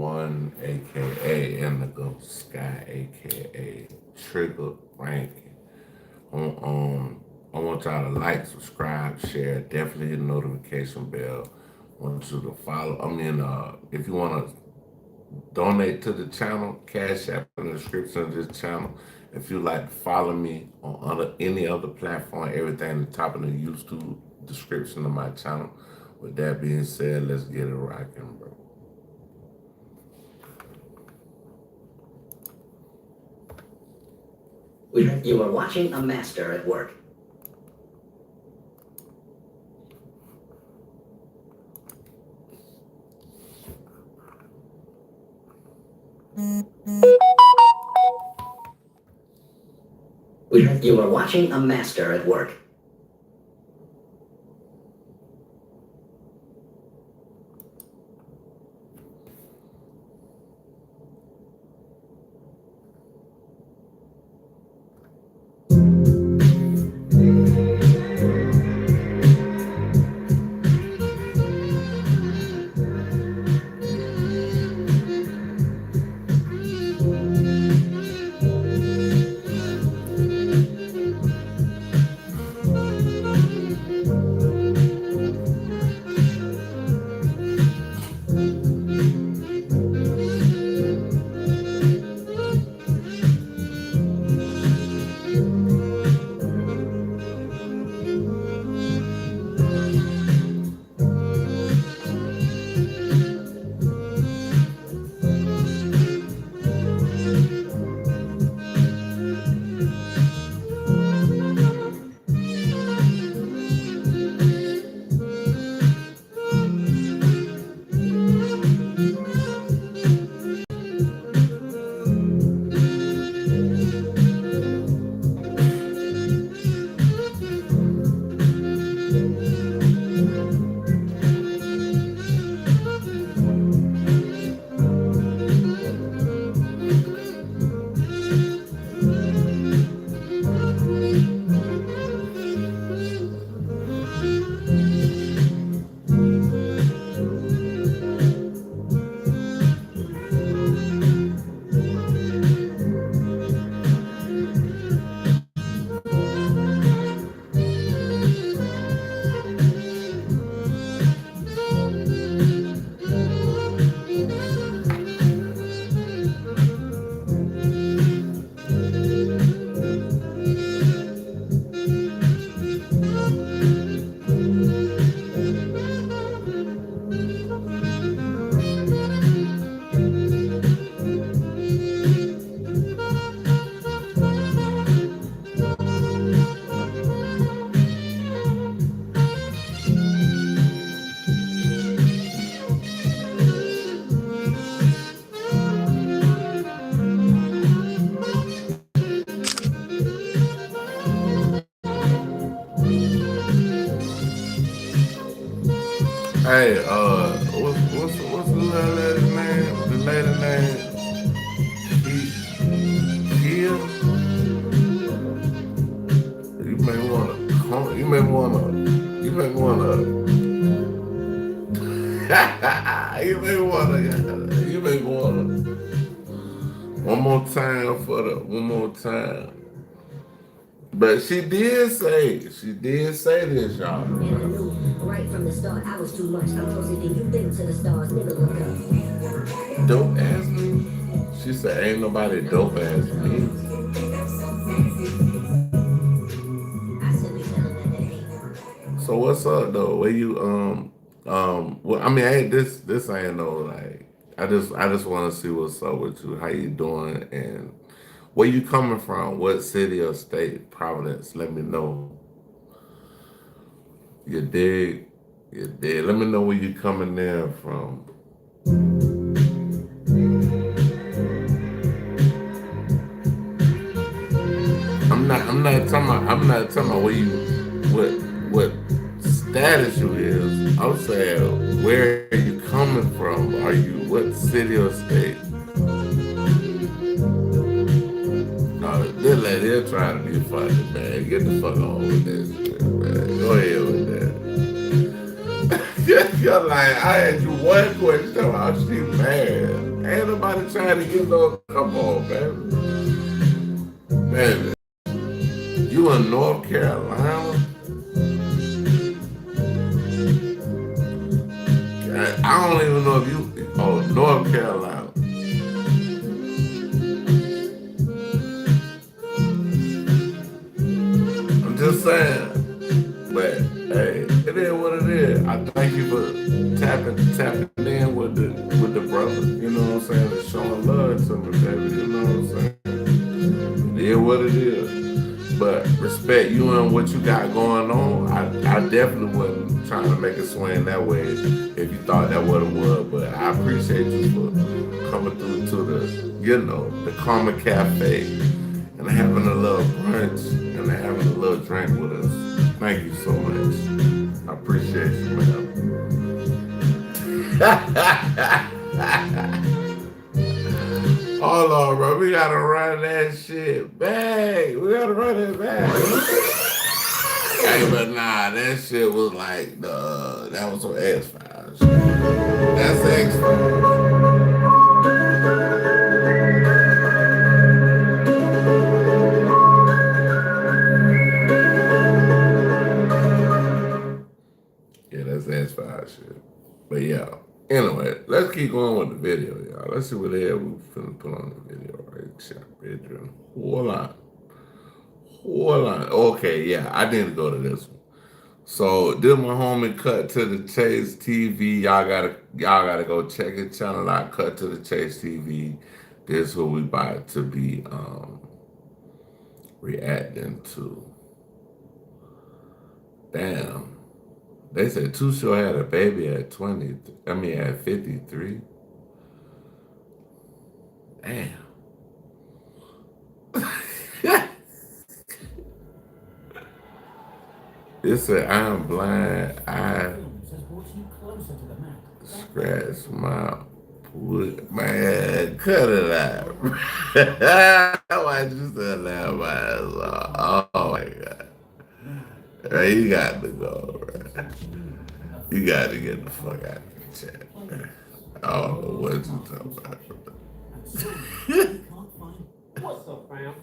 one, aka Indigo Sky, aka Trigger Ranking. I want y'all to like, subscribe, share, definitely hit the notification bell. Want you to follow. If you want to donate to the channel, Cash App in the description of this channel. If you like to follow me on any other platform, everything at the top of the YouTube description of my channel. With that being said, let's get it rocking, bro. You are watching a master at work. You are watching a master at work. Hey, what's the little lady's name? The lady name? Kia. You may wanna come. You may wanna. You may wanna. you may wanna. You may wanna. One more time for the. One more time. But she did say this, y'all. And I knew right from the start I was too much. I'm closer than you think to the stars. Nigga, look up. Dope ass me? She said, ain't nobody dope ass me. I said we tell them that they ain't. So what's up though? Where you well I mean ain't this ain't no like I just wanna see what's up with you, how you doing and where you coming from, what city or state, Providence, let me know. You dig? You dig. Let me know where you coming there from. I'm not talking about where you what status you is. I'm saying where are you coming from? Are you what city or state? No, this lady is trying to be funny, man. Get the fuck on with this shit, man. Go ahead with that. You're like, I asked you one question, how she mad. Ain't nobody trying to get no. Come on, baby. You in North Carolina? I don't even know if you. Oh, North Carolina. I'm just saying. But hey, it is what it is. I thank you for tapping in with the brother. You know what I'm saying? And showing love to me, baby. You know what I'm saying? It is what it is. But respect you and what you got going on. I definitely wasn't trying to make it swing that way if you thought that what it was. But I appreciate you for coming through to the Karma Cafe and having a little brunch and having a little drink with us. Thank you so much. I appreciate you, man. Hold on, bro. We gotta run that shit back. We gotta run it back. Hey, but nah, that shit was like that was some X-Files. That's X-Files. Yeah, that's X-Files shit. But yeah. Anyway, let's keep going with the video, y'all. Let's see what the hell we finna put on the video, right? Shot bedroom. Hold on. Okay, yeah, I need to go to this one. So this my homie Cut to the Chase TV. Y'all gotta go check his channel out. Cut to the Chase TV. This is who we about to be reacting to. Damn. They said Too Short had a baby at 53. Damn. It said, I'm blind, I scratch my wood. Man, cut it out. Why you said that, man? Oh my God. Right, you got to go, right? You got to get the fuck out of the chat. I don't know what you talking about. What's up, fam?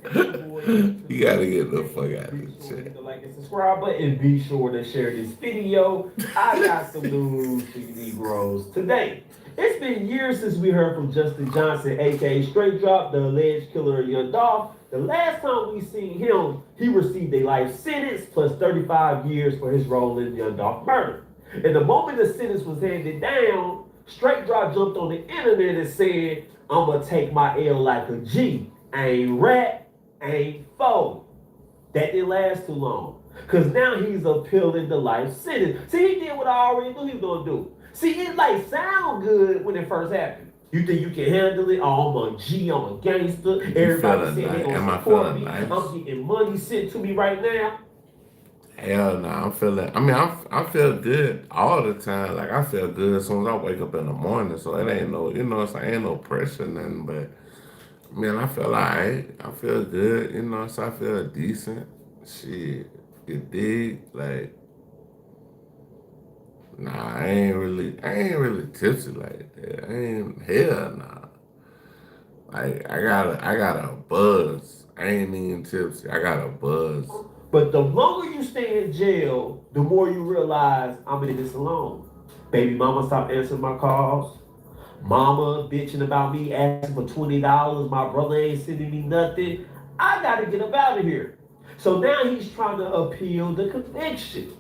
You gotta get the fuck out of the chat. Hit the like and subscribe button. Be sure to share this video. I got some news for you Negroes today. It's been years since we heard from Justin Johnson, aka Straight Drop, the alleged killer of Young Dolph. The last time we seen him, he received a life sentence plus 35 years for his role in Young Dolph murder. And the moment the sentence was handed down, Straight Drop jumped on the internet and said, "I'ma take my L like a G. Ain't rat, ain't foe." That didn't last too long. Cause now he's appealing the life sentence. See, he did what I already knew he was gonna do. See, it like sound good when it first happened. You think you can handle it? Oh, I'm a G, I'm a gangster. Everybody saying they gonna support me. Nice? I'm getting money sent to me right now. Hell no, I feel good all the time. Like I feel good as soon as I wake up in the morning. So it ain't no, it's like ain't no pressure, nothing, but man, I feel alright. I feel good, so I feel decent. Shit, you dig? Like, nah, I ain't really tipsy like that. Hell nah. Like, I got a buzz. I ain't even tipsy. I got a buzz. But the longer you stay in jail, the more you realize I'm in this alone. Baby mama stopped answering my calls. Mama bitching about me, asking for $20. My brother ain't sending me nothing. I gotta get up out of here. So now he's trying to appeal the conviction.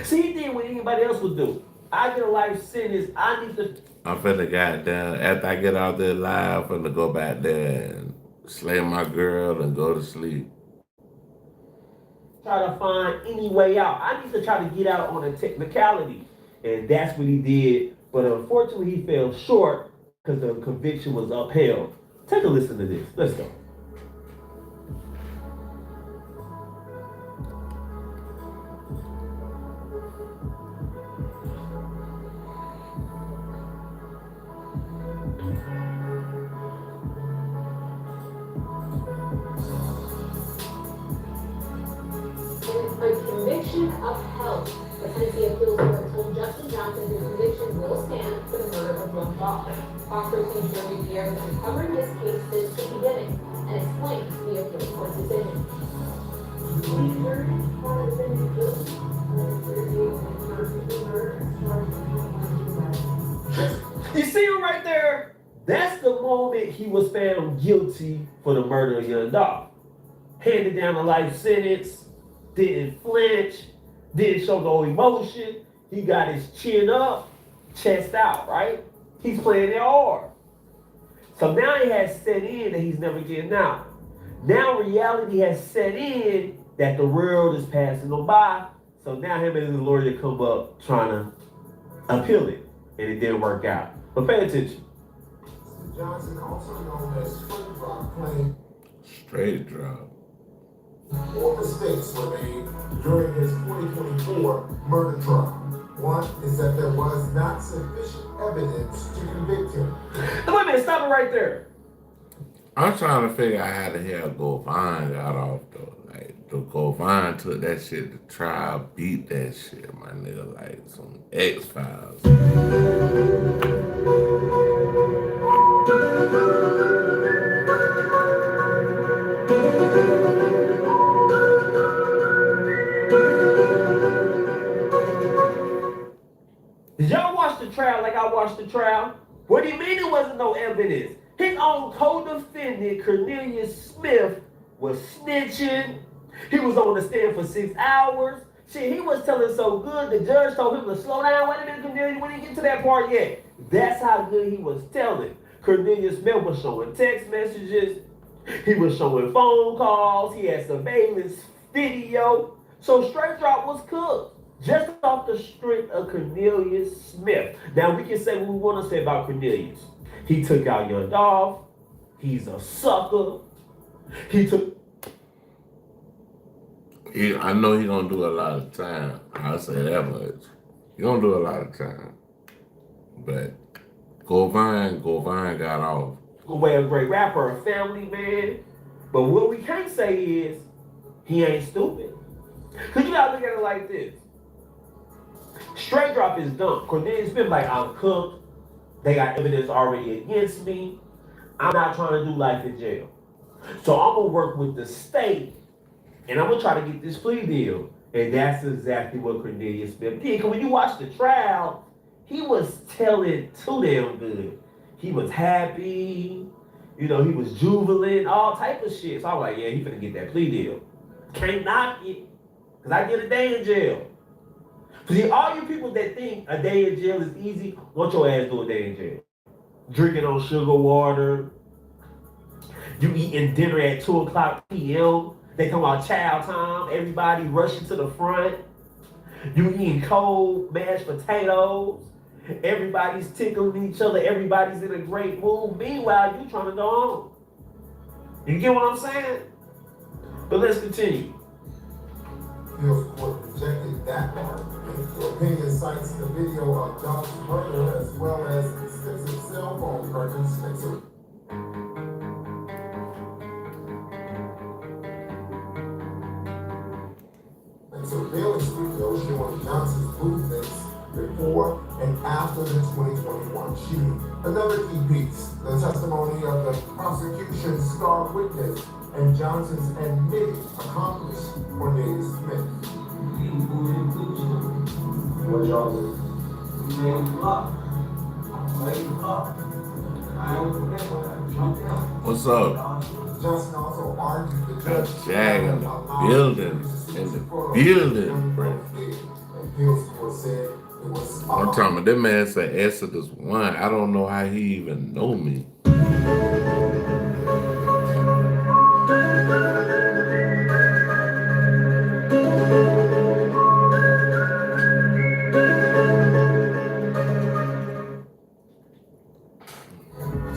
See, he did what anybody else would do. I get a life sentence. I need to. I'm finna goddamn, after I get out there live, I'm finna go back there and slay my girl and go to sleep. Try to find any way out. I need to try to get out on a technicality. And that's what he did. But unfortunately, he fell short because the conviction was upheld. Take a listen to this. Let's go. A conviction upheld. The Tennessee Appeals Court told Justin Johnson his conviction will stand for the murder of Young Dolph. Prosecuting Attorney Pierre has been covering this case since the beginning and explains the appeals court's decision. We heard one of the defendants guilty of first-degree murder charged with You see him right there? That's the moment he was found guilty for the murder of Young Dolph. Handed down a life sentence, didn't flinch, didn't show no emotion. He got his chin up, chest out, right? He's playing it hard. So now it has set in that he's never getting out. Now reality has set in that the world is passing him by. So now him and his lawyer come up trying to appeal it, and it didn't work out. But pay attention. Johnson, also known as Straight Drop, claimed Straight drop. 4 mistakes were made during his 2024 murder trial. One is that there was not sufficient evidence to convict him. Now, wait a minute, stop it right there. I'm trying to figure out how the hell Govine got off though. Like the Govine took that shit to trial, beat that shit, my nigga, like some X-Files. Did y'all watch the trial like I watched the trial? What do you mean there wasn't no evidence? His own co-defendant, Cornelius Smith, was snitching. He was on the stand for 6 hours. Shit, he was telling so good, the judge told him to slow down. Wait a minute, Cornelius, we didn't get to that part yet. That's how good he was telling. Cornelius Smith was showing text messages. He was showing phone calls. He had surveillance video. So Straight Drop was cooked. Just off the strength of Cornelius Smith. Now we can say what we want to say about Cornelius. He took out Young Dolph. He's a sucker. I know he gonna do a lot of time. I'll say that much. He gonna do a lot of time. But Govine got off. Well, a great rapper, a family man. But what we can't say is he ain't stupid. Because you gotta look at it like this. Straight Drop is dumb. Cornelius Smith like, I'm cooked. They got evidence already against me. I'm not trying to do life in jail. So I'm going to work with the state, and I'm going to try to get this plea deal. And that's exactly what Cornelius Smith did. Because when you watch the trial, he was telling too damn good. He was happy. You know, he was jubilant, all type of shit. So I was like, yeah, he finna get that plea deal. Can't knock it. Because I did a day in jail. See, all you people that think a day in jail is easy, want your ass do a day in jail. Drinking on sugar water. You eating dinner at 2 o'clock p.m. They come about child time. Everybody rushing to the front. You eating cold mashed potatoes. Everybody's tickling each other. Everybody's in a great mood. Meanwhile, you trying to go home. You get what I'm saying? But let's continue. Appeals court rejected that part. The opinion cites the video of Dolph's murder as well as extensive cell phone records and surveillance video showing Johnson's movements before and after the 2021 shooting. Another key piece, the testimony of the prosecution's star witness and Johnson's admitted accomplice, Cornelius Smith. What y'all do? What's up? Johnson also argued the judge Jag in the building. In the building, bro. Appeals court said it was I'm talking about that man said Exodus 1. I don't know how he even know me.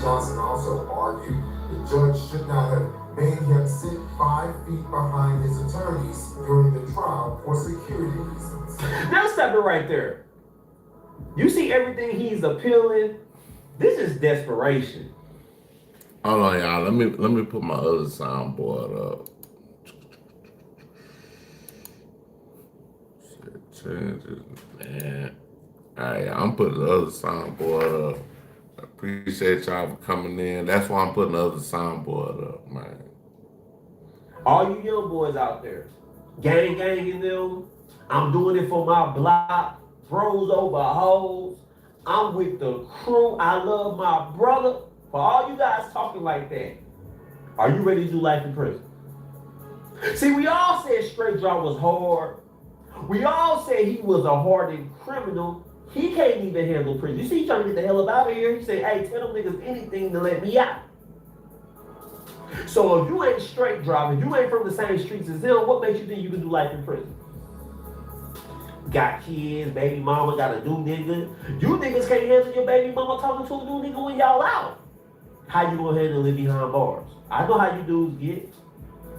Johnson also argued the judge should not have made him sit 5 feet behind his attorneys during the trial for security reasons. Now stop it right there. You see everything he's appealing? This is desperation. Hold on, y'all. Let me put my other soundboard up. Shit changes, man. Alright, I'm putting the other soundboard up. Appreciate y'all for coming in. That's why I'm putting the other soundboard up, man. All you young boys out there, gang in them. I'm doing it for my block, bros over hoes. I'm with the crew. I love my brother. For all you guys talking like that, are you ready to do life in prison? See, we all said Straight Drop was hard. We all said he was a hardened criminal. He can't even handle prison. You see, he trying to get the hell up out of here. He said, hey, tell them niggas anything to let me out. So if you ain't Straight Drop, if you ain't from the same streets as him, what makes you think you can do life in prison? Got kids, baby mama, got a new nigga. You niggas can't handle your baby mama talking to a new nigga when y'all out. How you gonna handle it behind bars? I know how you dudes get.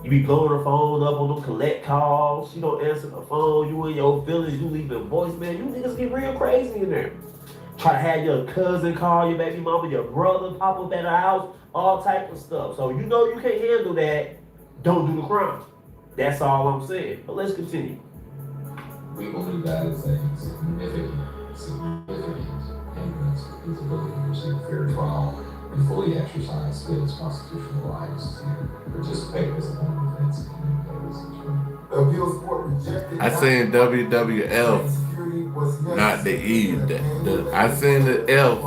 You be blowing the phone up on them collect calls. You don't answer the phone. You in your feelings. You leaving voicemail. You niggas get real crazy in there. Try to have your cousin call your baby mama, your brother pop up at the house, all type of stuff. So you know you can't handle that. Don't do the crime. That's all I'm saying. But let's continue. We believe that is a significant hindrance to his ability to receive a fair trial and fully exercise his constitutional rights to participate as a home defense and communicate with his attorney. The appeals court rejected. I seen WWF, not the E. I seen the F,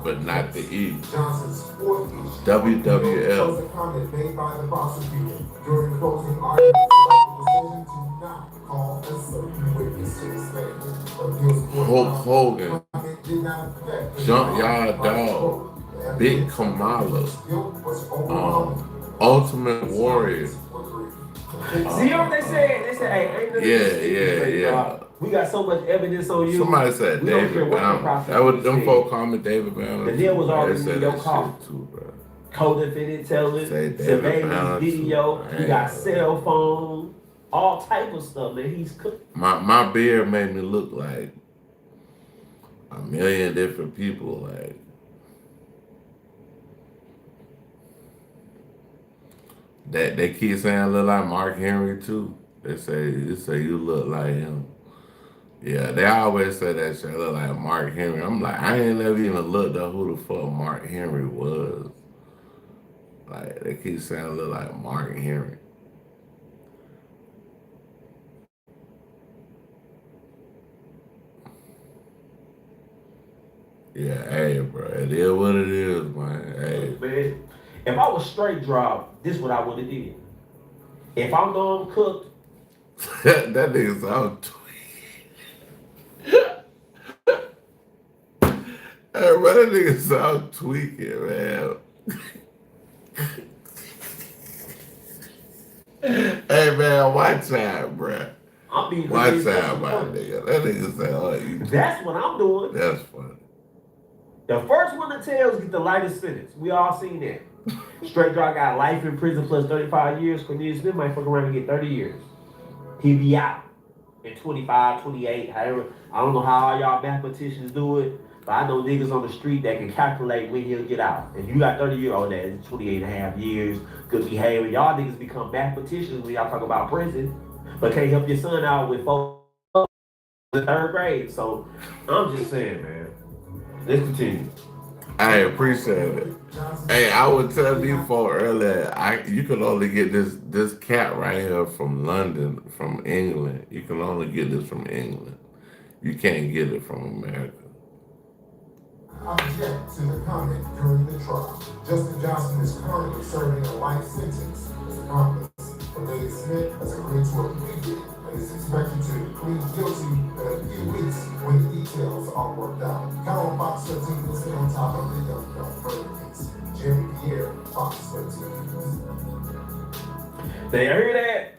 but not the E. Johnson's fourth issue WWF. was a comment made by the prosecutor during closing arguments about the decision to not call a certain witness to the stand. The appeals court Hulk Hogan, comment did not affect the Junkyard Dog, Big Kamala, Ultimate Warrior. See what they said? They said, hey, ain't nothing Yeah. we got so much evidence on you. Somebody said We don't care David what the Banner. prosecutor That was them said. folk call me David Banner. The deal was already They said in your that car. shit too, bro. Co-defendant telling, Say David surveillance Banner video, too. he got cell phone, all type of stuff, man. He's cooked. My beard made me look like a million different people. Like that, they keep saying I look like Mark Henry too. They say you look like him. Yeah, they always say that shit. I look like Mark Henry. I'm like, I ain't never even looked up who the fuck Mark Henry was. Like they keep saying I look like Mark Henry. Yeah, hey, bro, it is what it is, man. Hey, Man, if I was Straight Drop, this is what I would have did. If I'm done cooked, that nigga sound tweaking. Hey, bro, that nigga sound tweaking, man. Hey, man, watch out, bro. I'm being Watch out, my nigga. That nigga say, oh, you. That's what I'm doing. That's funny. The first one to tell is get the lightest sentence. We all seen that. Straight Drop got life in prison plus 35 years. Cornelius Smith might fuck around and get 30 years. He be out in 25, 28, however. I don't know how all y'all mathematicians do it, but I know niggas on the street that can calculate when he'll get out. If you got 30 years old, that's 28 and a half years, good behavior. Y'all niggas become mathematicians when y'all talk about prison, but can't help your son out with 4 in 3rd grade. So I'm just saying, man. Let's continue. I appreciate it. Hey, I was telling you for earlier, you can only get this cat right here from London, from England. You can only get this from England. You can't get it from America. Object to the comment during the trial. Justin Johnson is currently serving a life sentence. His accomplice, Cornelius Smith, has agreed to a plea deal and is expected to plead guilty in a few weeks when the details are worked out. Count on Fox 13 to sit on top of the Young Gun murder case. Jim Pierre, Fox 13 News. They hear that?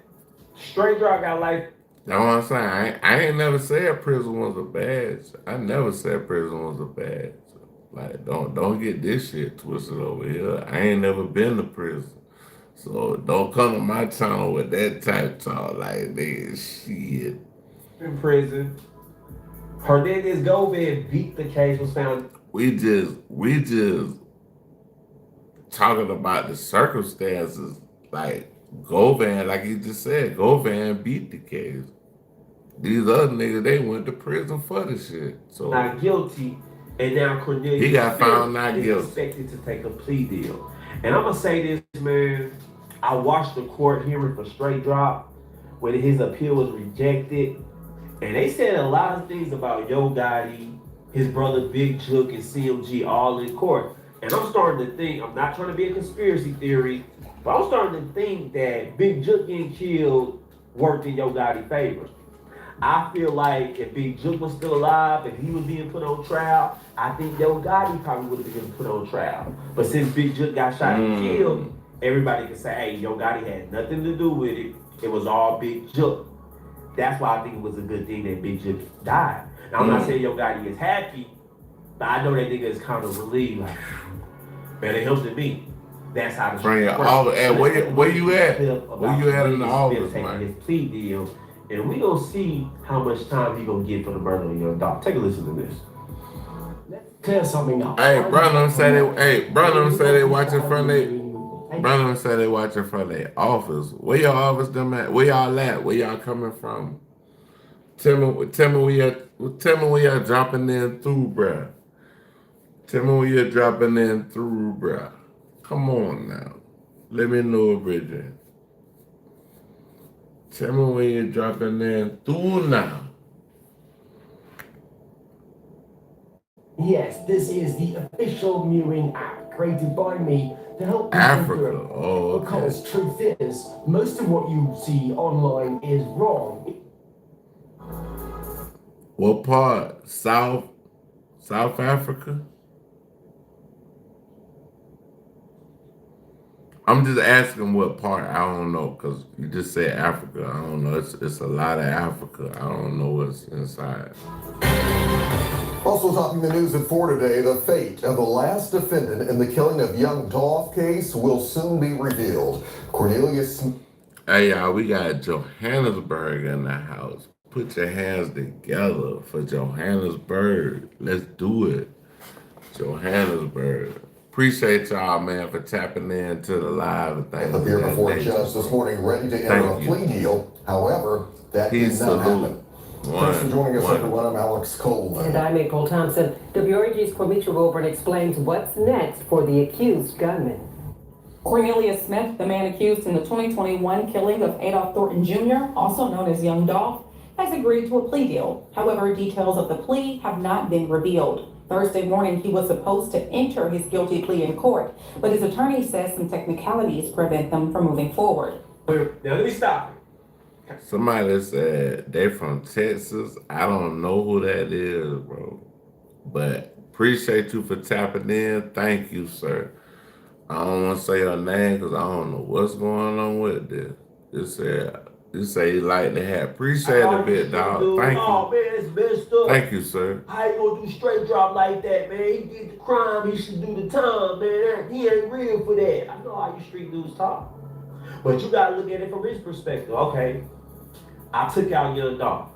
Straight Drop got life. That's what I'm saying. I ain't never said prison was a badge. I never said prison was a badge. Like, don't get this shit twisted over here. I ain't never been to prison. So don't come to my channel with that type talk like nigga shit. In prison. Hernandez Gomez beat the case, was found. We just talking about the circumstances. Like Govan, like he just said, Govan beat the case. These other niggas, they went to prison for the shit. So Not guilty. And now Cornelius He got Smith found not is guilty. expected to take a plea deal. And I'm gonna say this, man. I watched the court hearing for Straight Drop when his appeal was rejected, and they said a lot of things about Yo Gotti, his brother Big Jook, and CMG all in court. And I'm starting to think, I'm not trying to be a conspiracy theory, but I'm starting to think that Big Jook getting killed worked in Yo Gotti's favor. I feel like if Big Jook was still alive, if he was being put on trial, I think Yo Gotti probably would have been put on trial. But since Big Jook got shot and killed, everybody can say, hey, Yo Gotti had nothing to do with it. It was all Big Jook. That's why I think it was a good thing that Big Jook died. Now, I'm not saying Yo Gotti is happy, but I know that nigga is kind of relieved. Like, man, it helped me. That's how the Bring it all. Where you at? Where you at in the office, man? His plea deal, and we gonna see how much time he gonna get for the murder of your dog. Take a listen to this. Let's clear something up. Hey, brother, say they watching from they watching from their office. Where your office them at? Where y'all at? Where y'all coming from? Tell me where y'all dropping in through, bruh. Tell me where you're dropping in through, bruh. Come on now. Let me know, Bridget. Tell me where you're dropping in through now. Yes, this is the official mewing app created by me to help people Africa. do it. Oh, okay. Because truth is, most of what you see online is wrong. What part? South Africa? I'm just asking what part. I don't know, because you just said Africa. I don't know. It's a lot of Africa. I don't know what's inside. Also topping the news at 4 today, the fate of the last defendant in the killing of young Dolph case will soon be revealed. Cornelius. Hey, y'all, we got Johannesburg in the house. Put your hands together for Johannesburg. Let's do it. Johannesburg. Appreciate y'all, man, for tapping in to the live and things. Appeared before a judge this morning ready to enter a plea deal. However, that did not happen. Person joining us at the run, I'm Alex Coleman. And I'm April Thompson. WRG's Kwamitra Wilburn explains what's next for the accused gunman. Cornelius Smith, the man accused in the 2021 killing of Adolph Thornton Jr., also known as Young Dolph, has agreed to a plea deal. However, details of the plea have not been revealed. Thursday morning, he was supposed to enter his guilty plea in court, but his attorney says some technicalities prevent them from moving forward. Now, let me stop. Somebody said they from Texas. I don't know who that is, bro. But appreciate you for tapping in. Thank you, sir. I don't want to say your name because I don't know what's going on with this. You say you like to have. Appreciate it a bit, dog. Thank you. Oh, man, it's messed up. Thank you, sir. How you gonna do straight drop like that, man? He did the crime, he should do the time, man. He ain't real for that. I know how you street dudes talk. But you gotta look at it from his perspective. Okay, I took out Young Dolph.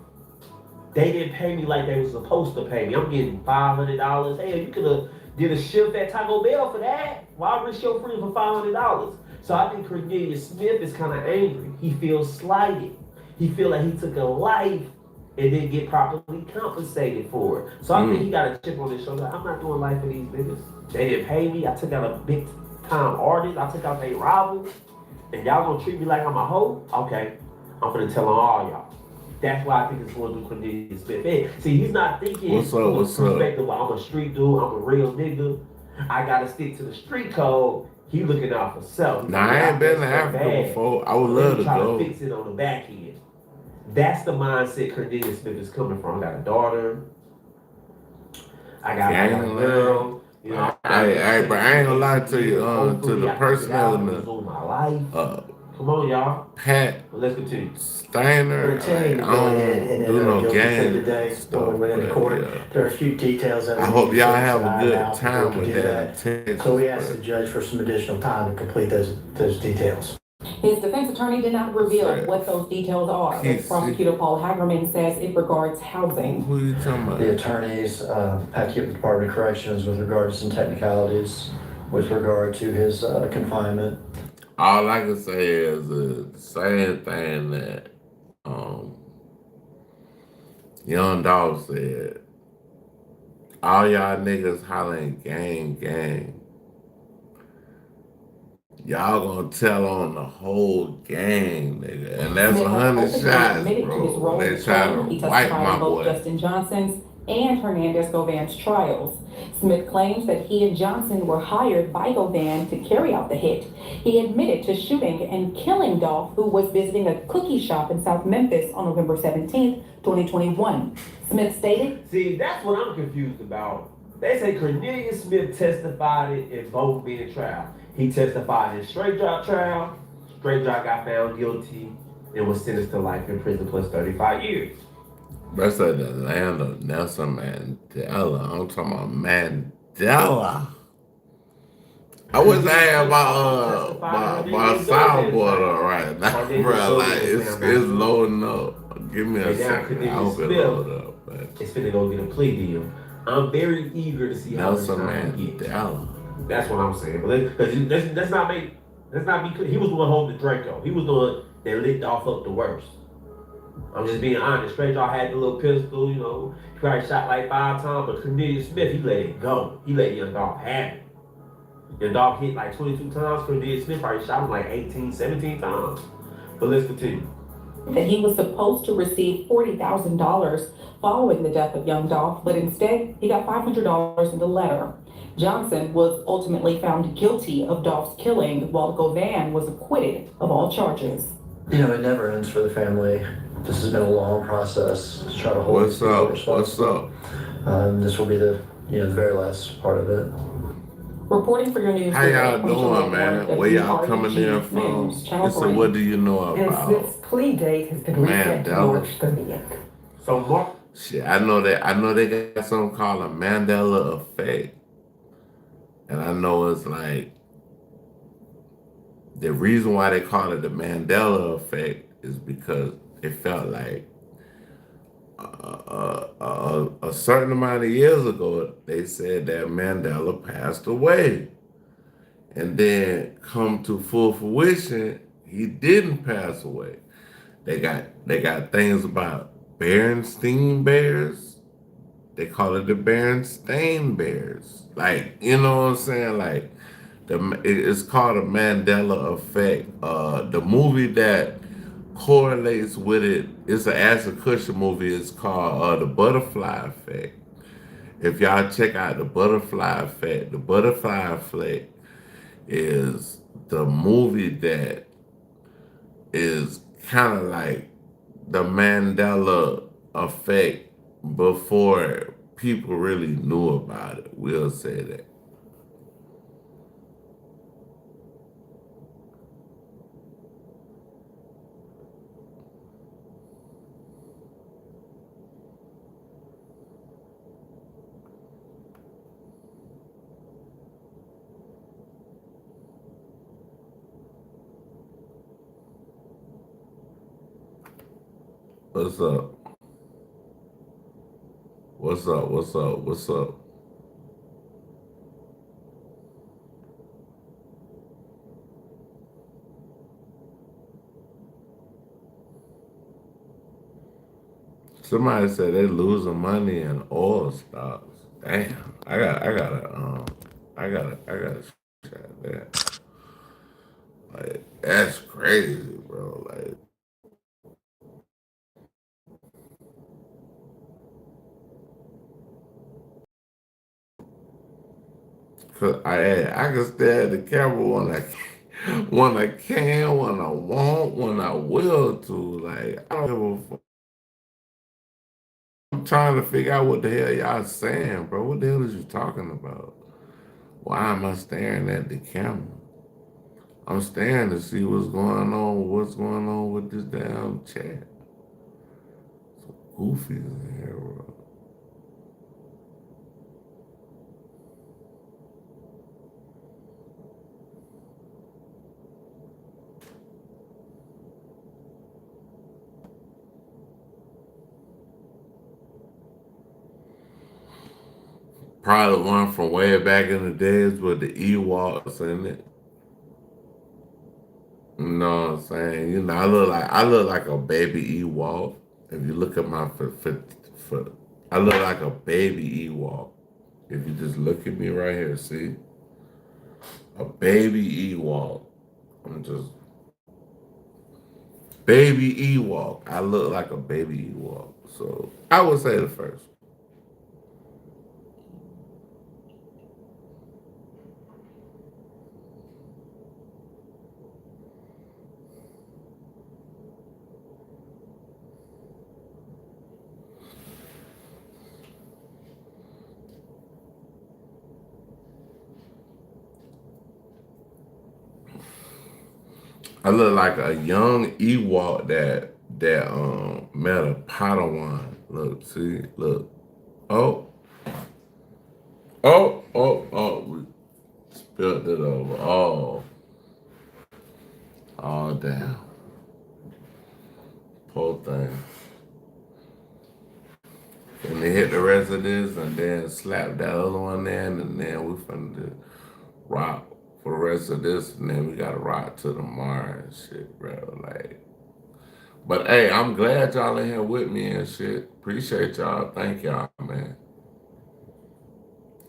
They didn't pay me like they were supposed to pay me. I'm getting $500. Hey, you could have did a shift at Taco Bell for that. Why risk your friend for $500? So I think Cornelius Smith is kind of angry. He feels slighted. He feels like he took a life and didn't get properly compensated for it. So I think he got a chip on his shoulder. I'm not doing life for these niggas. They didn't pay me. I took out a big time artist. I took out their rival. And y'all gonna treat me like I'm a hoe? Okay, I'm gonna tell on all y'all. That's why I think it's going to do Cornelius Smith. Man, see, he's not thinking from the perspective, well, I'm a street dude, I'm a real nigga. I gotta stick to the street code. He looking out for self. Nah, I ain't been to Africa before. I would love to go. To fix it on the back end. That's the mindset Cornelius Smith is coming from. I got a daughter. I got a girl. You know, but I ain't gonna lie to you. To the person element. My life. Come on, y'all. Pat. Let's continue. Steiner. I don't do no game stuff. When we're in the court, there are a few details that I hope y'all have a good time with that. So we asked the judge for some additional time to complete those details. His defense attorney did not reveal what those details are. Prosecutor Paul Hagerman says it regards housing. Who are you talking about? The attorneys have to get the Department of Corrections with regard to some technicalities with regard to his confinement. All I can say is the same thing that Young Dolph said. all y'all niggas hollering gang, gang. Y'all gonna tell on the whole gang, nigga. And that's Smith has 100 openly shots, admitted to his bro. role in They the try to killing. He wipe testified my in both boy. Justin Johnson's and Hernandez Govan's trials. Smith claims that he and Johnson were hired by Govan to carry out the hit. He admitted to shooting and killing Dolph, who was visiting a cookie shop in South Memphis on November 17th, 2021. Smith stated, See, that's what I'm confused about. They say Cornelius Smith testified it in both being trials. He testified in straight drop trial. Straight drop got found guilty and was sentenced to life in prison plus 35 years. That's like the land of Nelson Mandela. I'm talking about Mandela. I wish I had my soundboard right now, bro. Like it's loading up. Give me a second. I hope it load up. But it's finna go get a plea deal. I'm very eager to see how Nelson Nelson Mandela. Mandela. That's what I'm saying. But let's not be clear. He was the one holding the Draco. He was the one that licked off up the worst. I'm just being honest. Straight Jaw had the little pistol, you know. He probably shot like 5 times, but Cornelius Smith, he let it go. He let Young Dog have it. Young Dog hit like 22 times. Cornelius Smith probably shot him like 18, 17 times. But let's continue. that he was supposed to receive $40,000 following the death of young Dolph, but instead he got $500 in the letter. Johnson was ultimately found guilty of Dolph's killing, while Govan was acquitted of all charges. You know, it never ends for the family. This has been a long process to try to hold these people responsible. What's up? This will be the very last part of it. Reporting for your news. How y'all doing, man? Where y'all coming in from? So what do you know And about Smith's plea date has been reset to March 30th. So Mark, shit, I know they got something called a Mandela effect. And I know it's like the reason why they call it the Mandela effect is because it felt like a certain amount of years ago, they said that Mandela passed away. And then come to full fruition, he didn't pass away. They got things about Berenstain Bears. They call it the Berenstain Bears. Like, you know what I'm saying? Like, it's called a Mandela effect. The movie that correlates with it, it's an Ashton Kutcher movie. It's called The Butterfly Effect. If y'all check out The Butterfly Effect, The Butterfly Effect is the movie that is kind of like the Mandela effect before people really knew about it. We'll say that. What's up? What's up? What's up? What's up? Somebody said they're losing money in oil stocks. Damn, I gotta check that. Like, that's crazy, bro. Like, cause I can stare at the camera when I can, when I want, when I will to. Like, I don't give a fuck. I'm trying to figure out what the hell y'all saying, bro. What the hell is you talking about? Why am I staring at the camera? I'm staring to see what's going on with this damn chat. Some goofies in here, bro. Probably one from way back in the days with the Ewoks in it. You know what I'm saying? You know, I look like a baby Ewok. If you look at my foot, I look like a baby Ewok. If you just look at me right here, see? A baby Ewok. I'm just baby Ewok. I look like a baby Ewok. So I would say the first. I look like a young Ewok that met a Padawan. Look, see, look. Oh, we spilled it over. Oh, damn. Poor thing. And they hit the rest of this and then slap that other one in, and then we finna rock for the rest of this, and then we gotta rock to tomorrow and shit, bro. Like, but hey, I'm glad y'all in here with me and shit. Appreciate y'all. Thank y'all, man.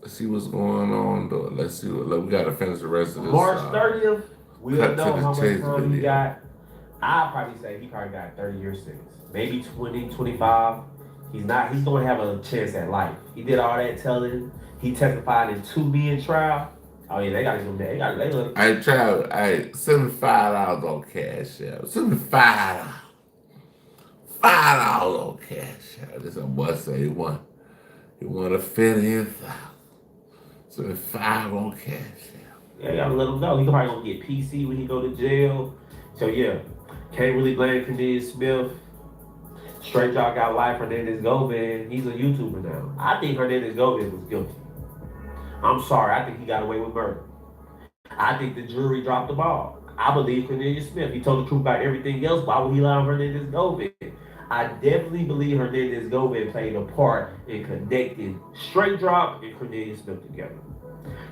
Let's see what's going on, though. Let's see what we gotta finish the rest of this. March 30th, we'll cut to know the how much chase time he video. got. I'll probably say he probably got 30 years sentence. Maybe 20, 25. He's gonna have a chance at life. He did all that telling. He testified in 2 men trial. Oh yeah, they gotta give him that. They gotta I tried. $75 on Cash App. $75. $5 on Cash App. This a boy say he want to fit his $75 on Cash App. Yeah, you gotta let him know. He probably gonna get PC when he go to jail. So yeah, can't really blame Cornelius Smith. Straight Drop got life. Hernandez Gomez, he's a YouTuber now. I think Hernandez Gomez was guilty. I'm sorry, I think he got away with murder. I think the jury dropped the ball. I believe Cornelius Smith. He told the truth about everything else. Why would he lie on Hernandez Gomez? I definitely believe Hernandez Gomez played a part in connecting Straight Drop and Cornelius Smith together.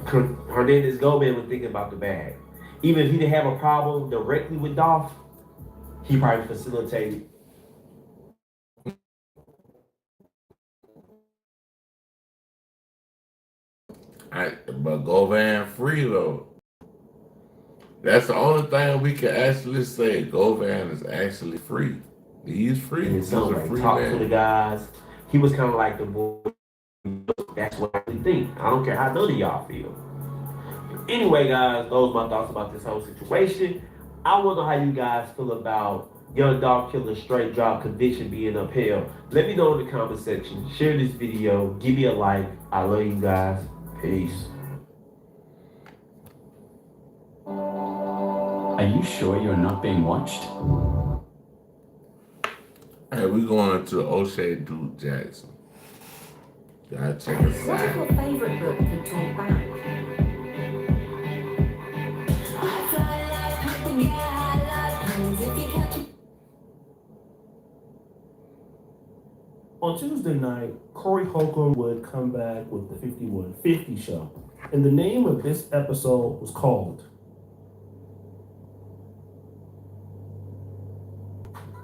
Hernandez Gomez was thinking about the bag. Even if he didn't have a problem directly with Dolph, he probably facilitated. But Govan free though. That's the only thing we can actually say. Govan is actually free. He's free. And He's so a like free talk man. to the guys. He was kind of like the boy. That's what I think. I don't care how none of y'all feel. Anyway, guys, those are my thoughts about this whole situation. I want to know how you guys feel about Young Dog Killer Straight Drop conviction being upheld. Let me know in the comment section. Share this video. Give me a like. I love you guys. Peace. Are you sure you're not being watched? Hey, we going to O'Shea Duke Jackson. Gotta check us What's out. your favorite book to talk about? On Tuesday night, Corey Holcomb would come back with the 5150 show. And the name of this episode was called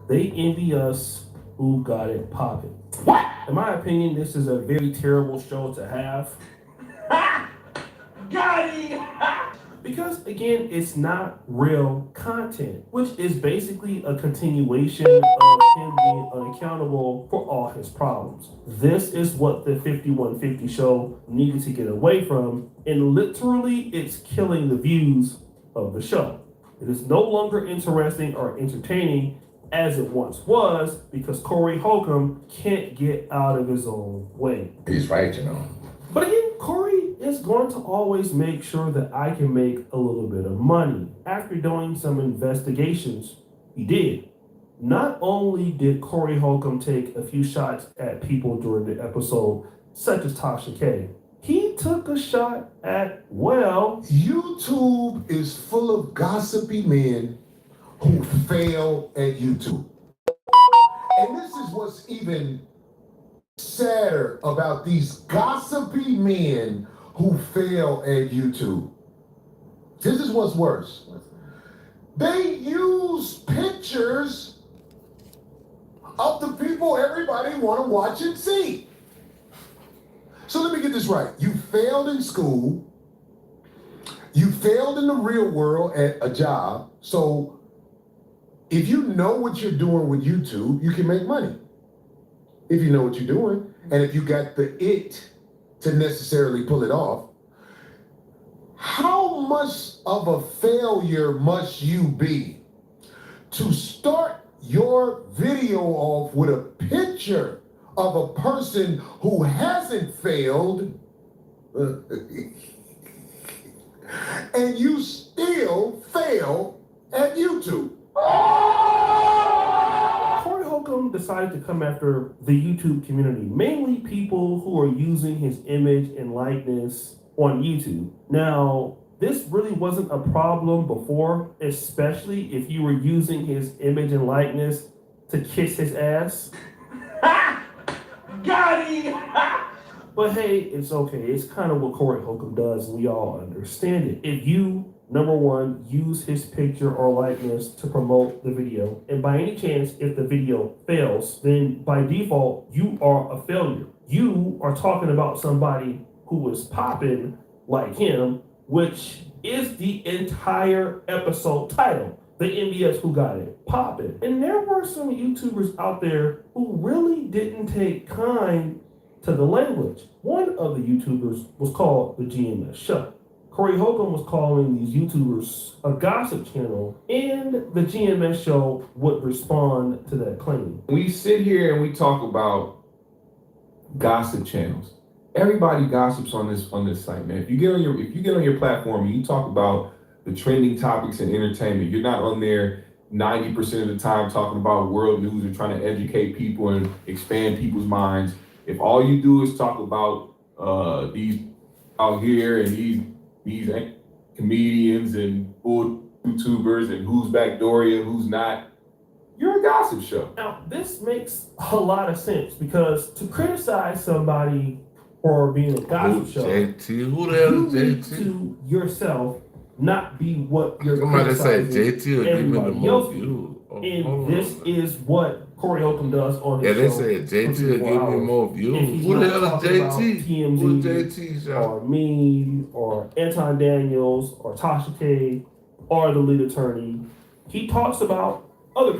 They Envy Us Who Got It Poppin'. In my opinion, this is a very terrible show to have. Got it! Because again, it's not real content, which is basically a continuation of him being unaccountable for all his problems. This is what the 5150 show needed to get away from, and literally it's killing the views of the show. It is no longer interesting or entertaining as it once was because Corey Holcomb can't get out of his own way. He's right, you know. But again, Corey is going to always make sure that I can make a little bit of money. After doing some investigations, he did. Not only did Corey Holcomb take a few shots at people during the episode, such as Tasha K, he took a shot at, well, YouTube is full of gossipy men who fail at YouTube. And this is what's even sadder about these gossipy men who fail at YouTube. This is what's worse. They use pictures of the people everybody want to watch and see. So let me get this right. You failed in school. You failed in the real world at a job. So if you know what you're doing with YouTube, you can make money. If you know what you're doing, and if you got the it to necessarily pull it off, how much of a failure must you be to start your video off with a picture of a person who hasn't failed and you still fail at YouTube? Corey Holcomb decided to come after the YouTube community, mainly people who are using his image and likeness on YouTube. Now, this really wasn't a problem before, especially if you were using his image and likeness to kiss his ass. Got him! But hey, it's okay. It's kind of what Corey Holcomb does, and we all understand it. If you, number one, use his picture or likeness to promote the video, and by any chance, if the video fails, then by default, you are a failure. You are talking about somebody who was popping like him, which is the entire episode title. The MBS Who Got It Poppin'. And there were some YouTubers out there who really didn't take kind to the language. One of the YouTubers was called the GMS Show. Corey Holcomb was calling these YouTubers a gossip channel, and the GMS Show would respond to that claim. We sit here and we talk about gossip channels. Everybody gossips on this site, man. If you get on your platform and you talk about the trending topics in entertainment, you're not on there 90% of the time talking about world news or trying to educate people and expand people's minds. If all you do is talk about these out here and these comedians and bull YouTubers and who's backdooring, who's not, you're a gossip show. Now, this makes a lot of sense because to criticize somebody for being a gossip show, JT, who the hell is you need JT? to yourself not be what you're Somebody say criticizing JT will give me the everybody most else. views. And this is what Corey Holcomb does on his Yeah, they show. said JT for will 24 give me hours. more If views. he's Who the not hell is talking about JT? TMZ Who's JT, show? or me or Anton Daniels or Tasha K or the lead attorney, he talks about other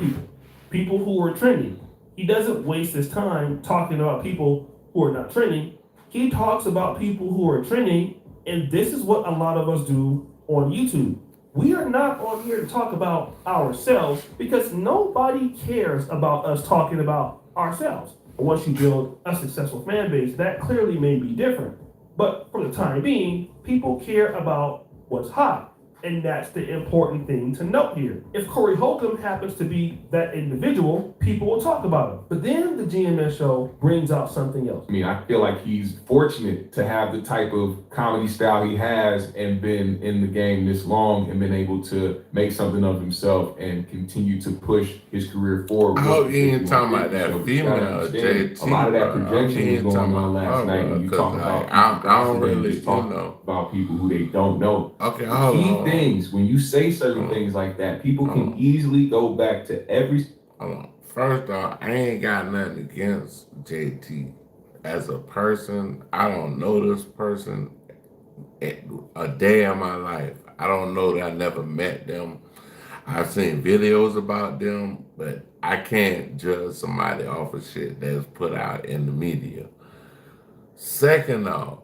people who are trending. He doesn't waste his time talking about people who are not trending. He talks about people who are trending, and this is what a lot of us do on YouTube. We are not on here to talk about ourselves because nobody cares about us talking about ourselves. But once you build a successful fan base, that clearly may be different. But for the time being, people care about what's hot. And that's the important thing to note here. If Corey Holcomb happens to be that individual, people will talk about him. But then the GMS Show brings out something else. I mean, I feel like he's fortunate to have the type of comedy style he has and been in the game this long and been able to make something of himself and continue to push his career forward. I hope you ain't talking about that female JT. A lot of that bro. projection was going on last night when you talk about I don't really, you talk know, about people who they don't know. Okay, The hold key on. things, when you say certain things like that, people can easily go back to every. Hold on. First off, I ain't got nothing against JT as a person. I don't know this person a day in my life. I don't know that I never met them. I've seen videos about them, but I can't judge somebody off of shit that's put out in the media. Second off,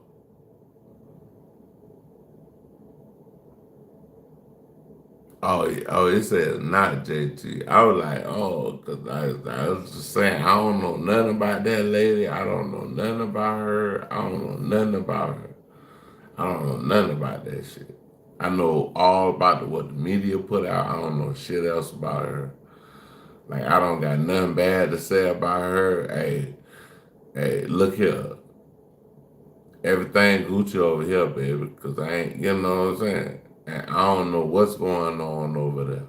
oh, it says not JT. I was like, oh, because I was just saying, I don't know nothing about that lady. I don't know nothing about her. I don't know nothing about her. I don't know nothing about that shit. I know all about what the media put out. I don't know shit else about her. Like, I don't got nothing bad to say about her. Hey, look here. Everything Gucci over here, baby, because I ain't, you know what I'm saying? And I don't know what's going on over there.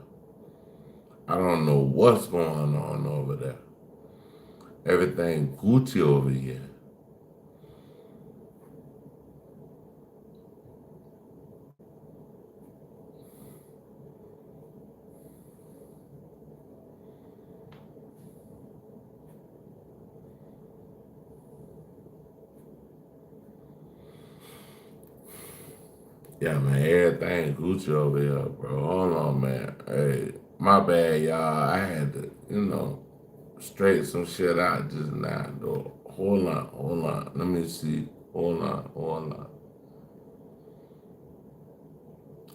I don't know what's going on over there. Everything Gucci over here. Yeah, man, everything Gucci over here, bro. Hold on, man. Hey, my bad, y'all. I had to, straighten some shit out just now, though. Hold on. Let me see. Hold on.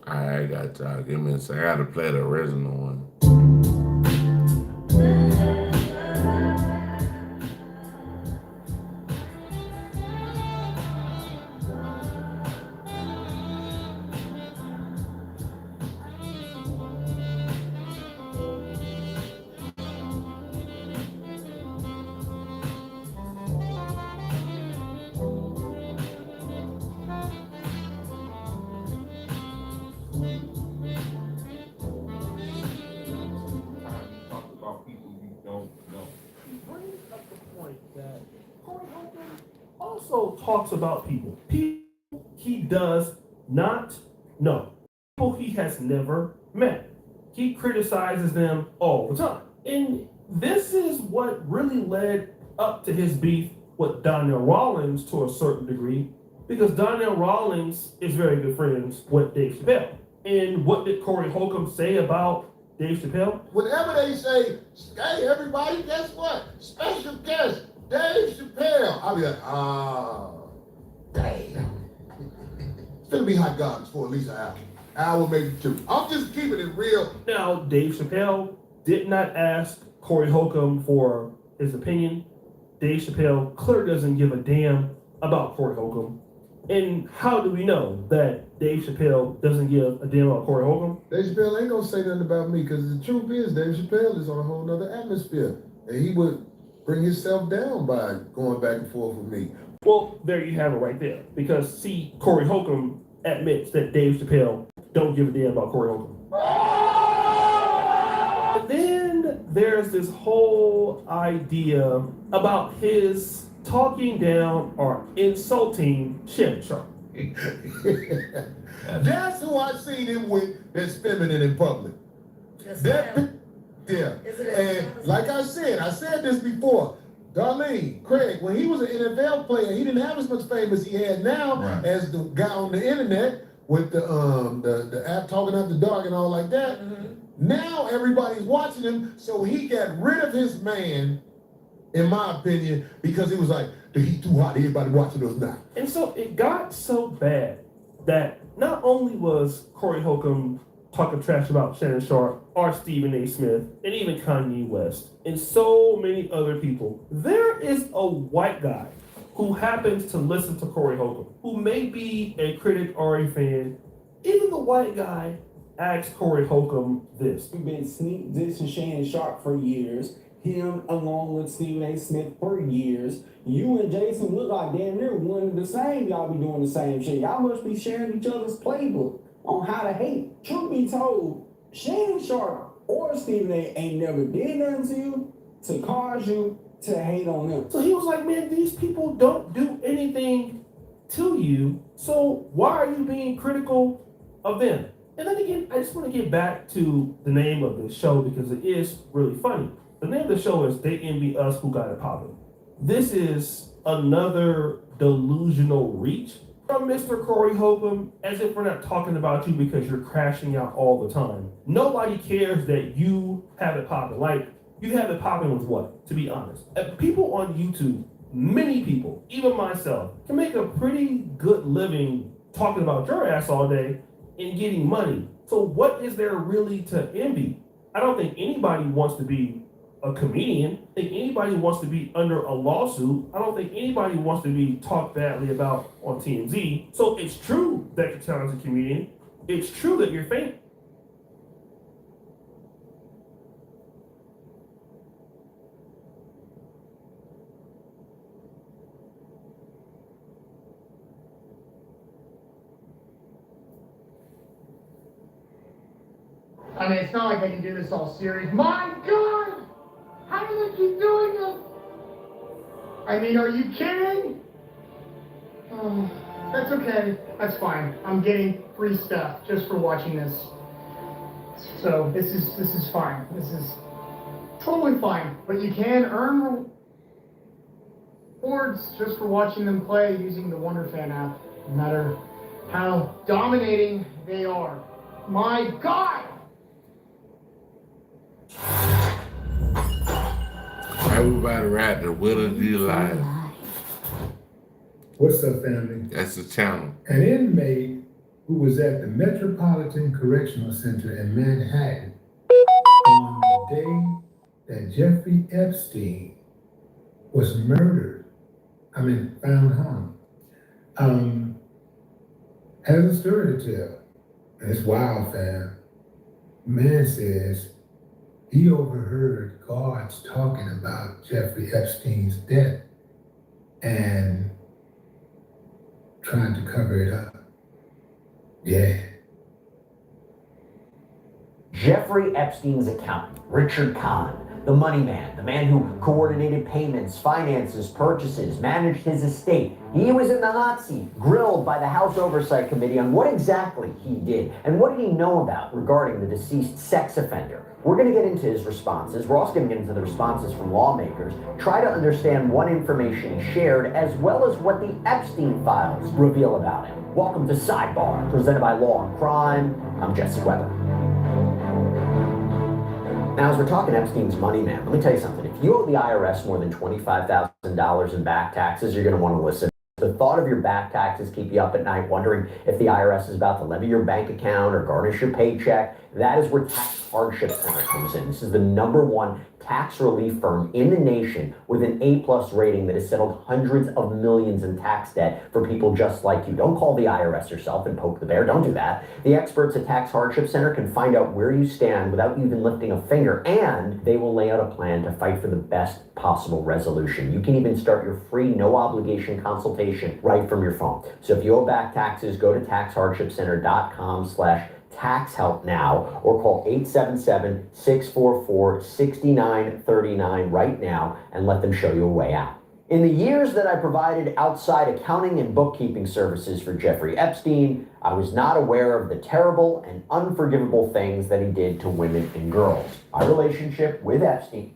I got y'all. Give me a second. I gotta play the original one. Talk about people you don't know. Brings up the point that Corey Holcomb also talks about people. People he does not know. People he has never met. He criticizes them all the time. And this is what really led up to his beef with Donnell Rawlings to a certain degree, because Donnell Rawlings is very good friends with Dave Chappelle. And what did Corey Holcomb say about Dave Chappelle? Whenever they say, hey, everybody, guess what? Special guest, Dave Chappelle. I'll be like, damn. It's gonna be hot dogs for at least an hour. Hour, maybe two. I'm just keeping it real. Now, Dave Chappelle did not ask Corey Holcomb for his opinion. Dave Chappelle clearly doesn't give a damn about Corey Holcomb. And how do we know that Dave Chappelle doesn't give a damn about Corey Holcomb? Dave Chappelle ain't gonna say nothing about me, because the truth is Dave Chappelle is on a whole nother atmosphere. And he would bring himself down by going back and forth with me. Well, there you have it right there. Because, see, Corey Holcomb admits that Dave Chappelle don't give a damn about Corey Holcomb. And then there's this whole idea about his talking down or insulting Shannon Sharp. That's who I seen him with that's feminine in public. Yeah. And like I said this before, Darlene, Craig, when he was an NFL player, he didn't have as much fame as he had now as the guy on the internet with the app talking after dark and all like that. Now everybody's watching him, so he got rid of his man, in my opinion, because he was like, the heat too hot, everybody watching us now. And so it got so bad that not only was Corey Holcomb talking trash about Shannon Sharp or Stephen A. Smith and even Kanye West and so many other people, there is a white guy who happens to listen to Corey Holcomb, who may be a critic or a fan. Even the white guy asked Corey Holcomb this. We've been sneak dissing Shannon Sharp for years. Him along with Stephen A. Smith for years. You and Jason look like damn near one and the same. Y'all be doing the same shit. Y'all must be sharing each other's playbook on how to hate. Truth be told, Shannon Sharp or Stephen A. ain't never did nothing to you to cause you to hate on them. So he was like, man, these people don't do anything to you, so why are you being critical of them? And then again, I just want to get back to the name of the show because it is really funny. The name of the show is They Envy Us Who Got It Poppin'. This is another delusional reach from Mr. Corey Holcomb, as if we're not talking about you because you're crashing out all the time. Nobody cares that you have it popping. Like, you have it popping with what, to be honest? People on YouTube, many people, even myself, can make a pretty good living talking about your ass all day and getting money. So what is there really to envy? I don't think anybody wants to be a comedian. I think anybody wants to be under a lawsuit. I don't think anybody wants to be talked badly about on TMZ. So it's true that you're a talented comedian. It's true that you're famous. I mean, it's not like they can do this all series. My God! How do they keep doing this? I mean, are you kidding? Oh, that's okay. That's fine. I'm getting free stuff just for watching this. So this is fine. This is totally fine. But you can earn rewards just for watching them play using the WonderFan app. No matter how dominating they are. My God! Everybody ride the Will of Your Life. What's up, family? That's the channel. An inmate who was at the Metropolitan Correctional Center in Manhattan on the day that Jeffrey Epstein was murdered, found hung, has a story to tell. And it's wild, fam. Man says he overheard guards talking about Jeffrey Epstein's death and trying to cover it up. Yeah. Jeffrey Epstein's accountant, Richard Kahn, the money man, the man who coordinated payments, finances, purchases, managed his estate. He was in the hot seat, grilled by the House Oversight Committee on what exactly he did and what did he know about regarding the deceased sex offender. We're going to get into his responses. We're also going to get into the responses from lawmakers, try to understand what information he shared, as well as what the Epstein files reveal about him. Welcome to Sidebar, presented by Law and Crime. I'm Jesse Weber. Now, as we're talking Epstein's money man, let me tell you something. If you owe the IRS more than $25,000 in back taxes, you're going to want to listen. The thought of your back taxes keep you up at night wondering if the IRS is about to levy your bank account or garnish your paycheck. That is where Tax Hardship Center comes in. This is the #1 tax relief firm in the nation with an A+ rating that has settled hundreds of millions in tax debt for people just like you. Don't call the IRS yourself and poke the bear. Don't do that. The experts at Tax Hardship Center can find out where you stand without you even lifting a finger, and they will lay out a plan to fight for the best possible resolution. You can even start your free, no obligation consultation right from your phone. So if you owe back taxes, go to taxhardshipcenter.com/tax help now, or call 877-644-6939 right now and let them show you a way out. In the years that I provided outside accounting and bookkeeping services for Jeffrey Epstein, I was not aware of the terrible and unforgivable things that he did to women and girls. My relationship with Epstein